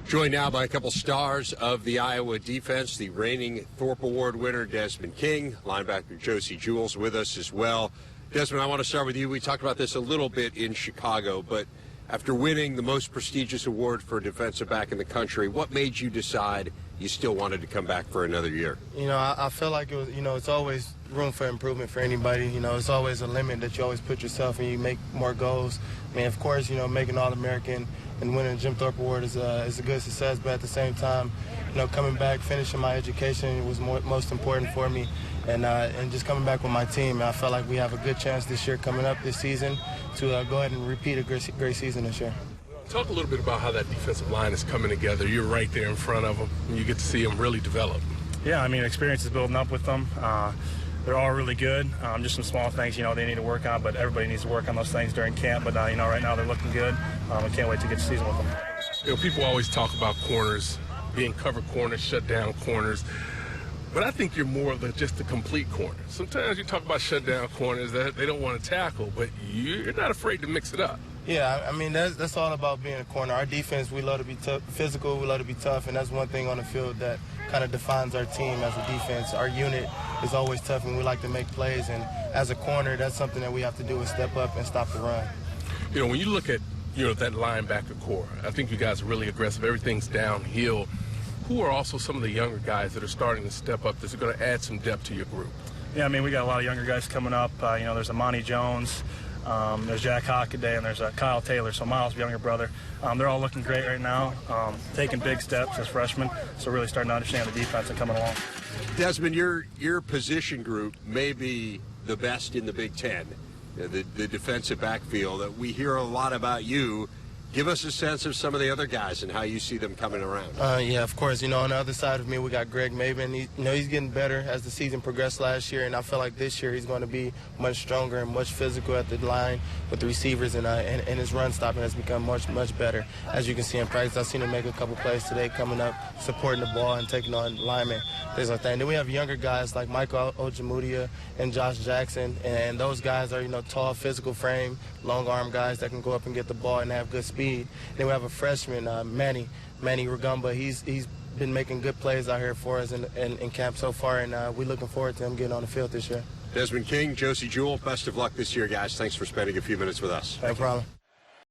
Joined now by a couple stars of the Iowa defense, the reigning Thorpe Award winner Desmond King, linebacker Josey Jewell with us as well. Desmond, I want to start with you. We talked about this a little bit in Chicago, but after winning the most prestigious award for a defensive back in the country, what made you decide you still wanted to come back for another year? You know, I feel like it was, it's always room for improvement for anybody. It's always a limit that you always put yourself and you make more goals. I mean, of course, making All-American and winning the Jim Thorpe Award is a good success, but at the same time, coming back, finishing my education was most important for me, and just coming back with my team. I felt like we have a good chance this year coming up this season to go ahead and repeat a great season this year. Talk a little bit about how that defensive line is coming together. You're right there in front of them, and you get to see them really develop. Yeah, I mean, experience is building up with them. They're all really good. Just some small things, they need to work on, but everybody needs to work on those things during camp. But, right now they're looking good. I can't wait to get the season with them. People always talk about corners, being cover corners, shut down corners. But I think you're more of just a complete corner. Sometimes you talk about shut down corners that they don't want to tackle, but you're not afraid to mix it up. Yeah, I mean, that's all about being a corner. Our defense, we love to be physical, we love to be tough, and that's one thing on the field that kind of defines our team as a defense. Our unit is always tough, and we like to make plays, and as a corner, that's something that we have to do is step up and stop the run. When you look at, that linebacker core, I think you guys are really aggressive. Everything's downhill. Who are also some of the younger guys that are starting to step up that's going to add some depth to your group? Yeah, I mean, we got a lot of younger guys coming up. There's Amani Jones. There's Jack Hawkeye, and there's Kyle Taylor, so Miles' younger brother. They're all looking great right now, taking big steps as freshmen, so really starting to understand the defense and coming along. Desmond, your position group may be the best in the Big Ten, the defensive backfield. We hear a lot about you. Give us a sense of some of the other guys and how you see them coming around. Yeah, of course. On the other side of me, we got Greg Maben. He's getting better as the season progressed last year, and I feel like this year he's going to be much stronger and much physical at the line with the receivers, and his run stopping has become much better. As you can see in practice, I've seen him make a couple plays today, coming up, supporting the ball and taking on linemen, things like that. And then we have younger guys like Michael Ojemudia and Josh Jackson, and those guys are tall, physical frame, long arm guys that can go up and get the ball and have good speed. Then we have a freshman, Manny Rugamba. He's been making good plays out here for us in camp so far, and we're looking forward to him getting on the field this year. Desmond King, Josey Jewell, best of luck this year, guys. Thanks for spending a few minutes with us. No problem.